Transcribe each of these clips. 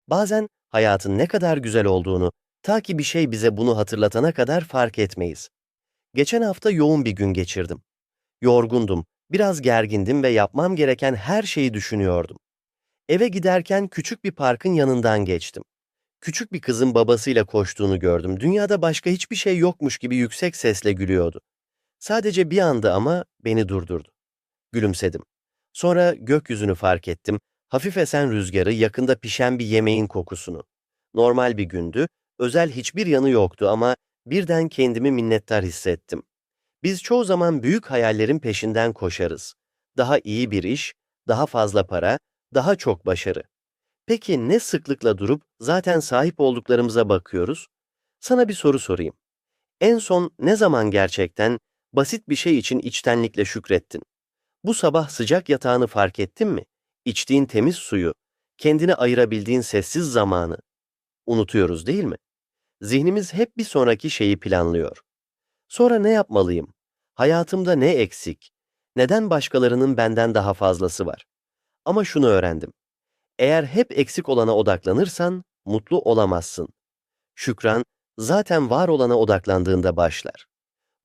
Bazen hayatın ne kadar güzel olduğunu, ta ki bir şey bize bunu hatırlatana kadar fark etmeyiz. Geçen hafta yoğun bir gün geçirdim. Yorgundum, biraz gergindim ve yapmam gereken her şeyi düşünüyordum. Eve giderken küçük bir parkın yanından geçtim. Küçük bir kızın babasıyla koştuğunu gördüm. Dünyada başka hiçbir şey yokmuş gibi yüksek sesle gülüyordu. Sadece bir anda ama beni durdurdu. Gülümsedim. Sonra gökyüzünü fark ettim. Hafif esen rüzgarı, yakında pişen bir yemeğin kokusunu. Normal bir gündü, özel hiçbir yanı yoktu ama birden kendimi minnettar hissettim. Biz çoğu zaman büyük hayallerin peşinden koşarız. Daha iyi bir iş, daha fazla para, daha çok başarı. Peki ne sıklıkla durup zaten sahip olduklarımıza bakıyoruz? Sana bir soru sorayım. En son ne zaman gerçekten basit bir şey için içtenlikle şükrettin? Bu sabah sıcak yatağını fark ettin mi? İçtiğin temiz suyu, kendine ayırabildiğin sessiz zamanı unutuyoruz değil mi? Zihnimiz hep bir sonraki şeyi planlıyor. Sonra ne yapmalıyım? Hayatımda ne eksik? Neden başkalarının benden daha fazlası var? Ama şunu öğrendim. Eğer hep eksik olana odaklanırsan mutlu olamazsın. Şükran zaten var olana odaklandığında başlar.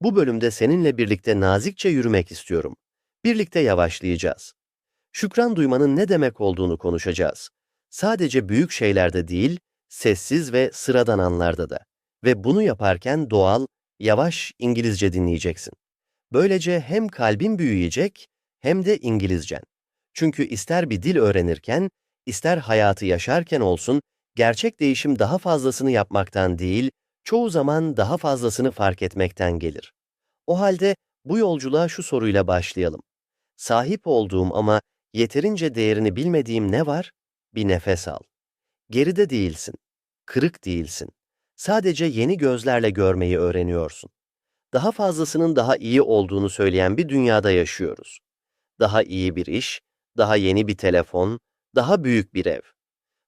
Bu bölümde seninle birlikte nazikçe yürümek istiyorum. Birlikte yavaşlayacağız. Şükran duymanın ne demek olduğunu konuşacağız. Sadece büyük şeylerde değil, sessiz ve sıradan anlarda da. Ve bunu yaparken doğal, yavaş İngilizce dinleyeceksin. Böylece hem kalbin büyüyecek hem de İngilizcen. Çünkü ister bir dil öğrenirken, ister hayatı yaşarken olsun, gerçek değişim daha fazlasını yapmaktan değil, çoğu zaman daha fazlasını fark etmekten gelir. O halde bu yolculuğa şu soruyla başlayalım. Sahip olduğum ama yeterince değerini bilmediğim ne var? Bir nefes al. Geride değilsin. Kırık değilsin. Sadece yeni gözlerle görmeyi öğreniyorsun. Daha fazlasının daha iyi olduğunu söyleyen bir dünyada yaşıyoruz. Daha iyi bir iş, daha yeni bir telefon, daha büyük bir ev.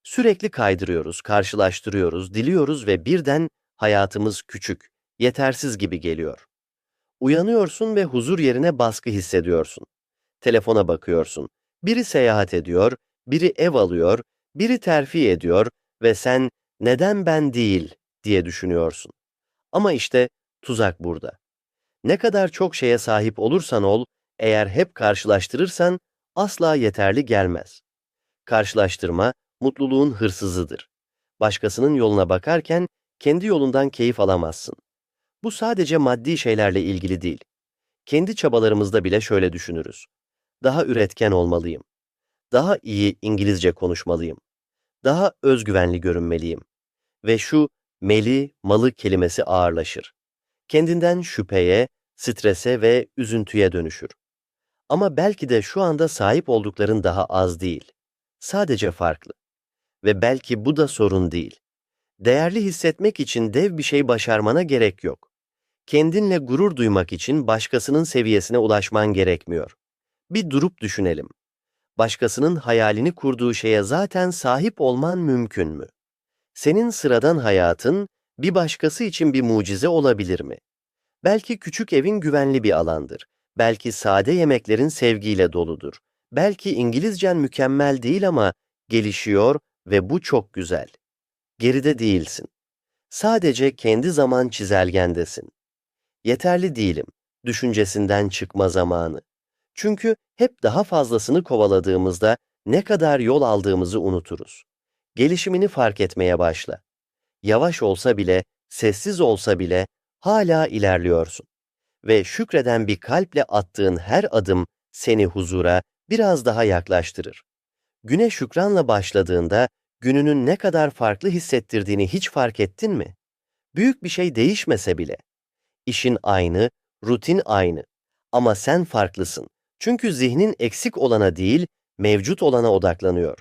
Sürekli kaydırıyoruz, karşılaştırıyoruz, diliyoruz ve birden hayatımız küçük, yetersiz gibi geliyor. Uyanıyorsun ve huzur yerine baskı hissediyorsun. Telefona bakıyorsun. Biri seyahat ediyor, biri ev alıyor, biri terfi ediyor ve sen neden ben değil diye düşünüyorsun. Ama işte tuzak burada. Ne kadar çok şeye sahip olursan ol, eğer hep karşılaştırırsan asla yeterli gelmez. Karşılaştırma mutluluğun hırsızıdır. Başkasının yoluna bakarken kendi yolundan keyif alamazsın. Bu sadece maddi şeylerle ilgili değil. Kendi çabalarımızda bile şöyle düşünürüz. Daha üretken olmalıyım. Daha iyi İngilizce konuşmalıyım. Daha özgüvenli görünmeliyim. Ve şu meli, malı kelimesi ağırlaşır. Kendinden şüpheye, strese ve üzüntüye dönüşür. Ama belki de şu anda sahip oldukların daha az değil. Sadece farklı. Ve belki bu da sorun değil. Değerli hissetmek için dev bir şey başarmana gerek yok. Kendinle gurur duymak için başkasının seviyesine ulaşman gerekmiyor. Bir durup düşünelim. Başkasının hayalini kurduğu şeye zaten sahip olman mümkün mü? Senin sıradan hayatın bir başkası için bir mucize olabilir mi? Belki küçük evin güvenli bir alandır. Belki sade yemeklerin sevgiyle doludur. Belki İngilizcen mükemmel değil ama gelişiyor ve bu çok güzel. Geride değilsin. Sadece kendi zaman çizelgendesin. Yeterli değilim. Düşüncesinden çıkma zamanı. Çünkü hep daha fazlasını kovaladığımızda ne kadar yol aldığımızı unuturuz. Gelişimini fark etmeye başla. Yavaş olsa bile, sessiz olsa bile hala ilerliyorsun. Ve şükreden bir kalple attığın her adım seni huzura biraz daha yaklaştırır. Güne şükranla başladığında gününün ne kadar farklı hissettirdiğini hiç fark ettin mi? Büyük bir şey değişmese bile. İşin aynı, rutin aynı. Ama sen farklısın. Çünkü zihnin eksik olana değil, mevcut olana odaklanıyor.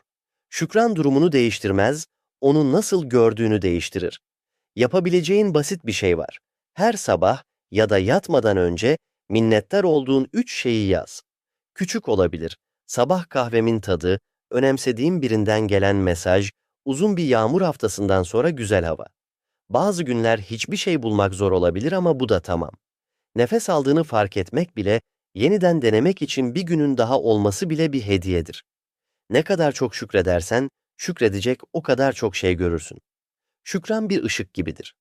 Şükran durumunu değiştirmez, onu nasıl gördüğünü değiştirir. Yapabileceğin basit bir şey var. Her sabah ya da yatmadan önce minnettar olduğun 3 şeyi yaz. Küçük olabilir. Sabah kahvemin tadı, önemsediğim birinden gelen mesaj, uzun bir yağmur haftasından sonra güzel hava. Bazı günler hiçbir şey bulmak zor olabilir ama bu da tamam. Nefes aldığını fark etmek bile, yeniden denemek için bir günün daha olması bile bir hediyedir. Ne kadar çok şükredersen, Şükredecek o kadar çok şey görürsün. Şükran bir ışık gibidir.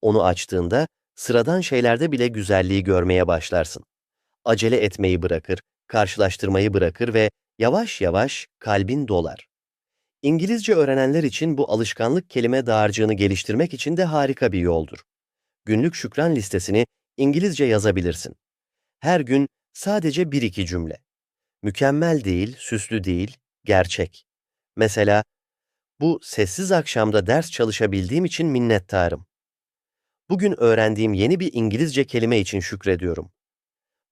Onu açtığında sıradan şeylerde bile güzelliği görmeye başlarsın. Acele etmeyi bırakır, karşılaştırmayı bırakır ve yavaş yavaş kalbin dolar. İngilizce öğrenenler için bu alışkanlık kelime dağarcığını geliştirmek için de harika bir yoldur. Günlük şükran listesini İngilizce yazabilirsin. Her gün sadece bir iki cümle. Mükemmel değil, süslü değil, gerçek. Mesela, bu sessiz akşamda ders çalışabildiğim için minnettarım. Bugün öğrendiğim yeni bir İngilizce kelime için şükrediyorum.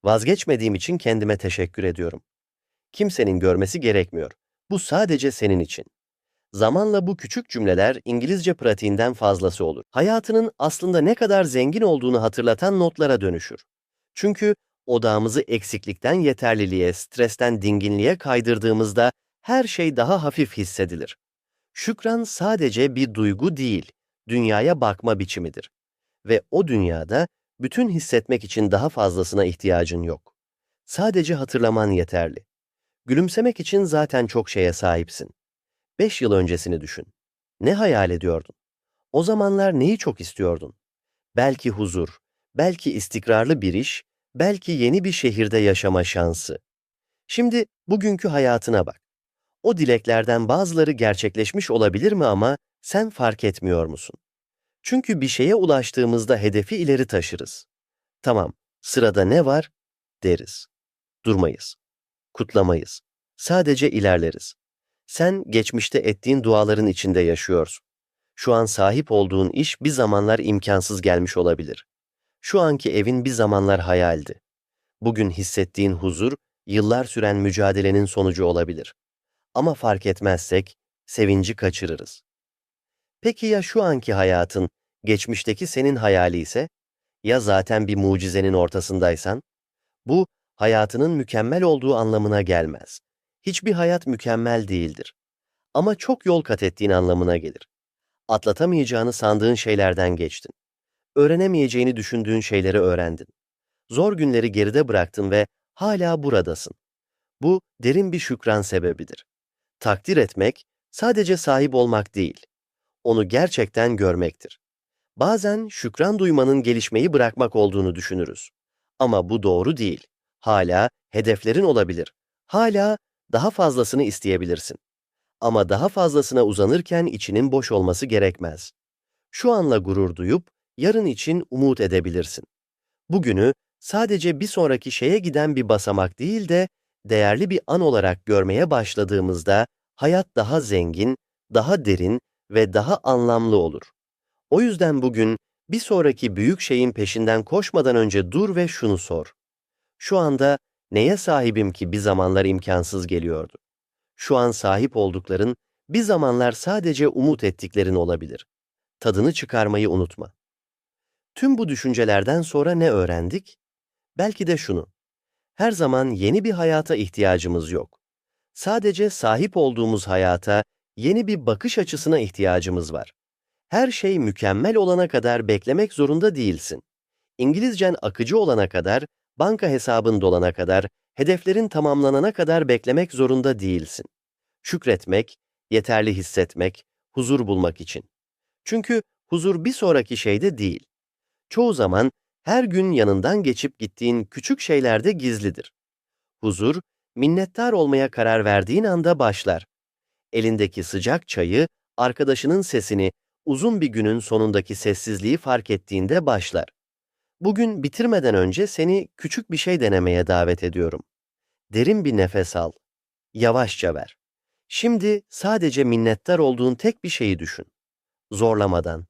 Vazgeçmediğim için kendime teşekkür ediyorum. Kimsenin görmesi gerekmiyor. Bu sadece senin için. Zamanla bu küçük cümleler İngilizce pratiğinden fazlası olur. Hayatının aslında ne kadar zengin olduğunu hatırlatan notlara dönüşür. Çünkü odağımızı eksiklikten yeterliliğe, stresten dinginliğe kaydırdığımızda her şey daha hafif hissedilir. Şükran sadece bir duygu değil, dünyaya bakma biçimidir. Ve o dünyada bütün hissetmek için daha fazlasına ihtiyacın yok. Sadece hatırlaman yeterli. Gülümsemek için zaten çok şeye sahipsin. 5 yıl öncesini düşün. Ne hayal ediyordun? O zamanlar neyi çok istiyordun? Belki huzur, belki istikrarlı bir iş, belki yeni bir şehirde yaşama şansı. Şimdi bugünkü hayatına bak. O dileklerden bazıları gerçekleşmiş olabilir mi ama sen fark etmiyor musun? Çünkü bir şeye ulaştığımızda hedefi ileri taşırız. Tamam, sırada ne var? Deriz. Durmayız. Kutlamayız. Sadece ilerleriz. Sen geçmişte ettiğin duaların içinde yaşıyorsun. Şu an sahip olduğun iş bir zamanlar imkansız gelmiş olabilir. Şu anki evin bir zamanlar hayaldi. Bugün hissettiğin huzur, yıllar süren mücadelenin sonucu olabilir. Ama fark etmezsek, sevinci kaçırırız. Peki ya şu anki hayatın, geçmişteki senin hayali ise? Ya zaten bir mucizenin ortasındaysan? Bu, hayatının mükemmel olduğu anlamına gelmez. Hiçbir hayat mükemmel değildir. Ama çok yol kat ettiğin anlamına gelir. Atlatamayacağını sandığın şeylerden geçtin. Öğrenemeyeceğini düşündüğün şeyleri öğrendin. Zor günleri geride bıraktın ve hala buradasın. Bu derin bir şükran sebebidir. Takdir etmek, sadece sahip olmak değil, onu gerçekten görmektir. Bazen şükran duymanın gelişmeyi bırakmak olduğunu düşünürüz. Ama bu doğru değil. Hala hedeflerin olabilir. Hala daha fazlasını isteyebilirsin. Ama daha fazlasına uzanırken içinin boş olması gerekmez. Şu anla gurur duyup yarın için umut edebilirsin. Bugünü sadece bir sonraki şeye giden bir basamak değil de değerli bir an olarak görmeye başladığımızda hayat daha zengin, daha derin ve daha anlamlı olur. O yüzden bugün bir sonraki büyük şeyin peşinden koşmadan önce dur ve şunu sor. Şu anda neye sahibim ki bir zamanlar imkansız geliyordu? Şu an sahip oldukların bir zamanlar sadece umut ettiklerin olabilir. Tadını çıkarmayı unutma. Tüm bu düşüncelerden sonra ne öğrendik? Belki de şunu. Her zaman yeni bir hayata ihtiyacımız yok. Sadece sahip olduğumuz hayata yeni bir bakış açısına ihtiyacımız var. Her şey mükemmel olana kadar beklemek zorunda değilsin. İngilizcen akıcı olana kadar, banka hesabın dolana kadar, hedeflerin tamamlanana kadar beklemek zorunda değilsin. Şükretmek, yeterli hissetmek, huzur bulmak için. Çünkü huzur bir sonraki şeyde değil. Çoğu zaman her gün yanından geçip gittiğin küçük şeylerde gizlidir. Huzur, minnettar olmaya karar verdiğin anda başlar. Elindeki sıcak çayı, arkadaşının sesini, uzun bir günün sonundaki sessizliği fark ettiğinde başlar. Bugün bitirmeden önce seni küçük bir şey denemeye davet ediyorum. Derin bir nefes al. Yavaşça ver. Şimdi sadece minnettar olduğun tek bir şeyi düşün. Zorlamadan.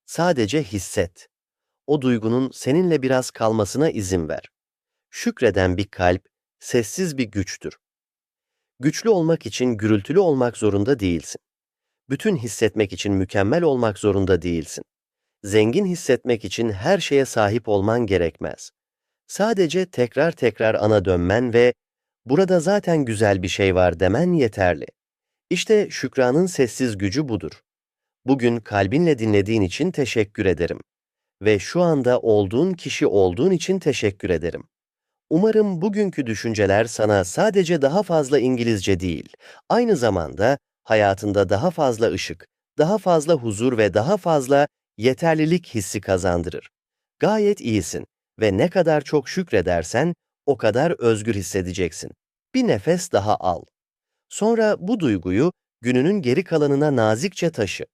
Sadece hisset. O duygunun seninle biraz kalmasına izin ver. Şükreden bir kalp, sessiz bir güçtür. Güçlü olmak için gürültülü olmak zorunda değilsin. Bütün hissetmek için mükemmel olmak zorunda değilsin. Zengin hissetmek için her şeye sahip olman gerekmez. Sadece tekrar tekrar ana dönmen ve "burada zaten güzel bir şey var" demen yeterli. İşte şükranın sessiz gücü budur. Bugün kalbinle dinlediğin için teşekkür ederim. Ve şu anda olduğun kişi olduğun için teşekkür ederim. Umarım bugünkü düşünceler sana sadece daha fazla İngilizce değil, aynı zamanda hayatında daha fazla ışık, daha fazla huzur ve daha fazla yeterlilik hissi kazandırır. Gayet iyisin ve ne kadar çok şükredersen o kadar özgür hissedeceksin. Bir nefes daha al. Sonra bu duyguyu gününün geri kalanına nazikçe taşı.